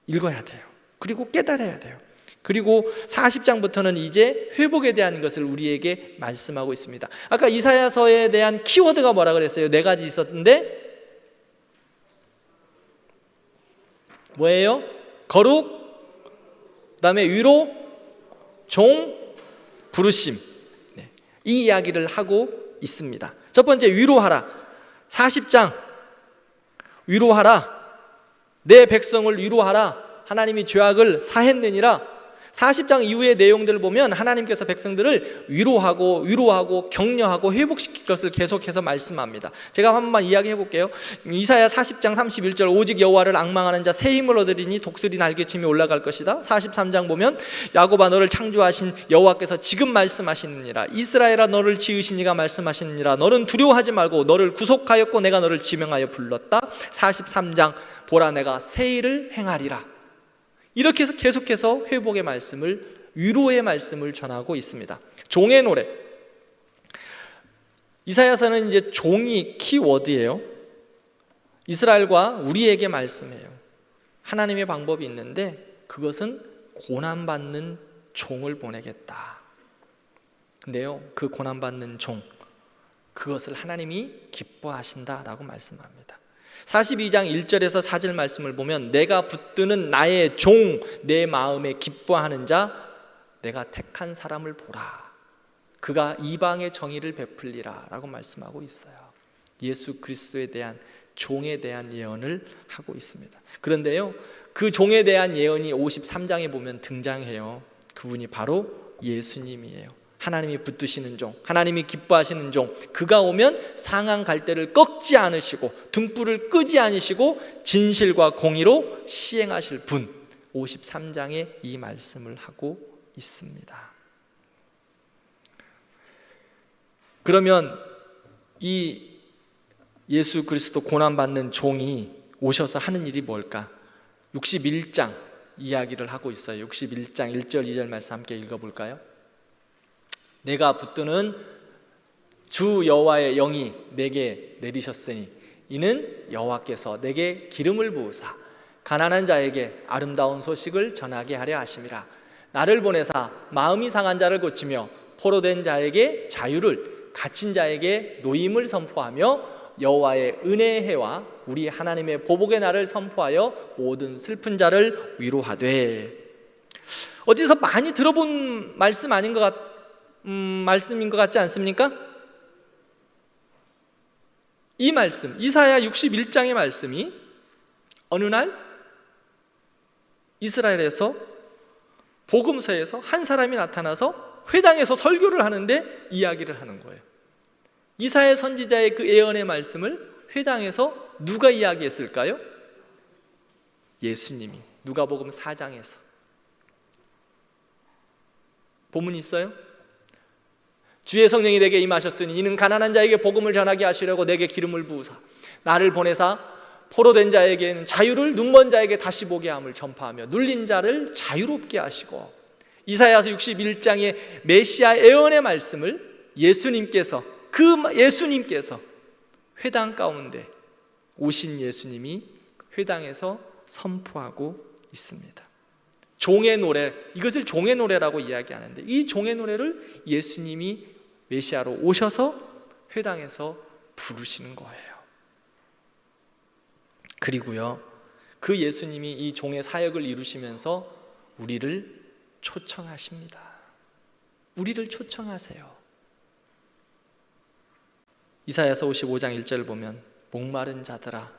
읽어야 돼요. 그리고 깨달아야 돼요. 그리고 40장부터는 이제 회복에 대한 것을 우리에게 말씀하고 있습니다. 아까 이사야서에 대한 키워드가 뭐라 그랬어요? 4가지 있었는데 뭐예요? 거룩, 그다음에 위로, 종, 부르심. 이 이야기를 하고 있습니다. 첫 번째, 위로하라. 40장 위로하라. 내 백성을 위로하라. 하나님이 죄악을 사했느니라. 40장 이후의 내용들을 보면 하나님께서 백성들을 위로하고 격려하고 회복시킬 것을 계속해서 말씀합니다. 제가 한 번만 이야기해 볼게요. 이사야 40장 31절 오직 여호와를 앙망하는 자 새 힘을 얻으리니 독수리 날개침이 올라갈 것이다. 43장 보면 야곱아 너를 창조하신 여호와께서 지금 말씀하시느니라. 이스라엘아 너를 지으신 이가 말씀하시느니라. 너는 두려워하지 말고 너를 구속하였고 내가 너를 지명하여 불렀다. 43장 보라 내가 새 일을 행하리라. 이렇게 해서 계속해서 회복의 말씀을, 위로의 말씀을 전하고 있습니다. 종의 노래. 이사야서는 이제 종이 키워드예요. 이스라엘과 우리에게 말씀해요. 하나님의 방법이 있는데 그것은 고난받는 종을 보내겠다. 근데요, 그 고난받는 종, 그것을 하나님이 기뻐하신다라고 말씀합니다. 42장 1절에서 4절 말씀을 보면 내가 붙드는 나의 종, 내 마음에 기뻐하는 자, 내가 택한 사람을 보라. 그가 이방의 정의를 베풀리라 라고 말씀하고 있어요. 예수 그리스도에 대한, 종에 대한 예언을 하고 있습니다. 그런데요, 그 종에 대한 예언이 53장에 보면 등장해요. 그분이 바로 예수님이에요. 하나님이 붙드시는 종, 하나님이 기뻐하시는 종, 그가 오면 상한 갈대를 꺾지 않으시고 등불을 끄지 않으시고 진실과 공의로 시행하실 분, 53장에 이 말씀을 하고 있습니다. 그러면 이 예수 그리스도 고난받는 종이 오셔서 하는 일이 뭘까? 61장 이야기를 하고 있어요. 61장 1절 2절 말씀 함께 읽어볼까요? 내가 붙드는 주 여호와의 영이 내게 내리셨으니 이는 여호와께서 내게 기름을 부으사 가난한 자에게 아름다운 소식을 전하게 하려 하심이라. 나를 보내사 마음이 상한 자를 고치며 포로된 자에게 자유를, 갇힌 자에게 노임을 선포하며 여호와의 은혜의 해와 우리 하나님의 보복의 날을 선포하여 모든 슬픈 자를 위로하되. 어디서 많이 들어본 말씀 아닌 것 말씀인 것 같지 않습니까? 이 말씀, 이사야 61장의 말씀이 어느 날 이스라엘에서 복음서에서 한 사람이 나타나서 회당에서 설교를 하는데 이야기를 하는 거예요. 이사야 선지자의 그 예언의 말씀을 회당에서 누가 이야기했을까요? 예수님이. 누가복음 4장에서 본문 있어요? 주의 성령이 내게 임하셨으니 이는 가난한 자에게 복음을 전하게 하시려고 내게 기름을 부으사 나를 보내사 포로된 자에게는 자유를, 눈먼 자에게 다시 보게 함을 전파하며 눌린 자를 자유롭게 하시고. 이사야서 61장의 메시아 예언의 말씀을 예수님께서, 그 예수님께서 회당 가운데 오신 예수님이 회당에서 선포하고 있습니다. 종의 노래, 이것을 종의 노래라고 이야기하는데 이 종의 노래를 예수님이 메시아로 오셔서 회당에서 부르시는 거예요. 그리고요, 그 예수님이 이 종의 사역을 이루시면서 우리를 초청하십니다. 우리를 초청하세요. 이사야서 55장 1절을 보면 목마른 자들아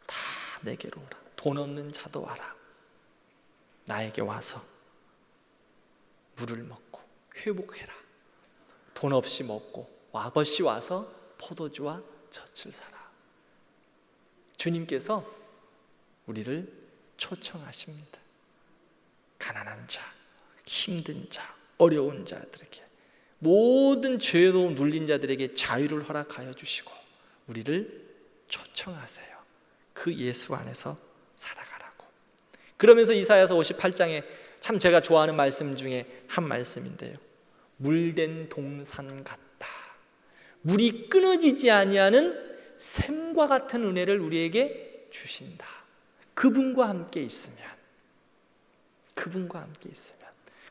다 내게로 오라. 돈 없는 자도 와라. 나에게 와서 물을 먹고 회복해라. 돈 없이 먹고 와버시 와서 포도주와 젖을 사라. 주님께서 우리를 초청하십니다. 가난한 자, 힘든 자, 어려운 자들에게, 모든 죄로 눌린 자들에게 자유를 허락하여 주시고 우리를 초청하세요. 그 예수 안에서 살아가라고. 그러면서 이사야서 58장에 참 제가 좋아하는 말씀 중에 한 말씀인데요, 물된 동산 같다. 물이 끊어지지 아니하는 샘과 같은 은혜를 우리에게 주신다. 그분과 함께 있으면, 그분과 함께 있으면,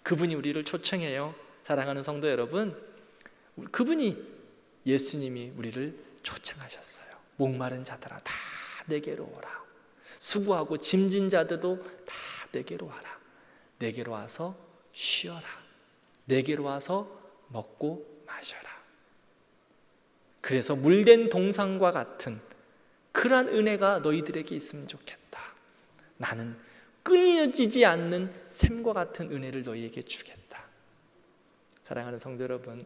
그분이 우리를 초청해요. 사랑하는 성도 여러분, 그분이, 예수님이 우리를 초청하셨어요. 목마른 자들아 다 내게로 오라. 수고하고 짐진 자들도 다 내게로 와라. 내게로 와서 쉬어라. 내게로 와서 먹고 마셔라. 그래서 물된 동산과 같은 그러한 은혜가 너희들에게 있으면 좋겠다. 나는 끊어지지 않는 샘과 같은 은혜를 너희에게 주겠다. 사랑하는 성도 여러분,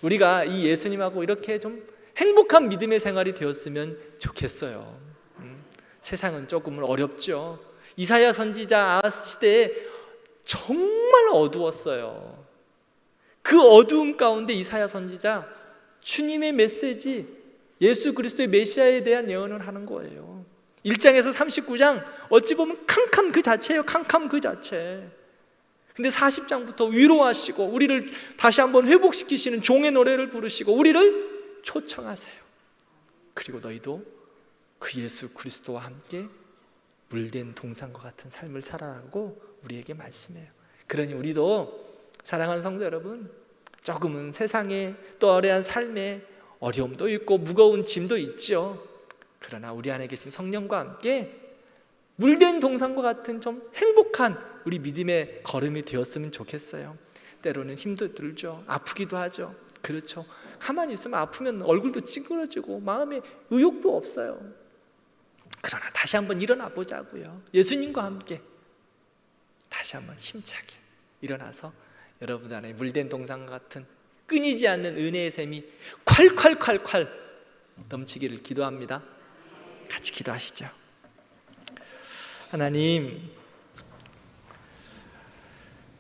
우리가 이 예수님하고 이렇게 좀 행복한 믿음의 생활이 되었으면 좋겠어요. 세상은 조금은 어렵죠. 이사야 선지자 시대에 정말 어두웠어요. 그 어두움 가운데 이사야 선지자 주님의 메시지, 예수 그리스도의 메시아에 대한 예언을 하는 거예요. 1장에서 39장 어찌 보면 캄캄 그 자체예요. 캄캄 그 자체. 근데 40장부터 위로하시고 우리를 다시 한번 회복시키시는 종의 노래를 부르시고 우리를 초청하세요. 그리고 너희도 그 예수 그리스도와 함께 물된 동산과 같은 삶을 살아라고 우리에게 말씀해요. 그러니 우리도 사랑하는 성도 여러분, 조금은 세상에 또 어려운 삶에 어려움도 있고 무거운 짐도 있죠. 그러나 우리 안에 계신 성령과 함께 물된 동산과 같은 좀 행복한 우리 믿음의 걸음이 되었으면 좋겠어요. 때로는 힘도 들죠. 아프기도 하죠. 그렇죠. 가만히 있으면 아프면 얼굴도 찌그러지고 마음에 의욕도 없어요. 그러나 다시 한번 일어나 보자고요. 예수님과 함께 다시 한번 힘차게 일어나서 여러분 안에 물된 동산 같은 끊이지 않는 은혜의 샘이 콸콸콸콸 넘치기를 기도합니다. 같이 기도하시죠. 하나님,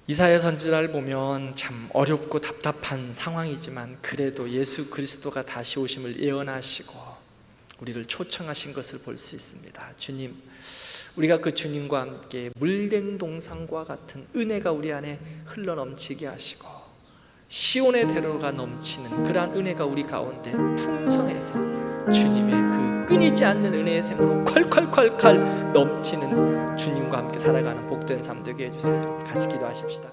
이사야 선지자를 보면 참 어렵고 답답한 상황이지만 그래도 예수 그리스도가 다시 오심을 예언하시고 우리를 초청하신 것을 볼 수 있습니다. 주님, 우리가 그 주님과 함께 물된 동산과 같은 은혜가 우리 안에 흘러넘치게 하시고 시온의 대로가 넘치는 그러한 은혜가 우리 가운데 풍성해서 주님의 그 끊이지 않는 은혜의 샘으로 콸콸콸콸 넘치는 주님과 함께 살아가는 복된 삶 되게 해주세요. 같이 기도하십시다.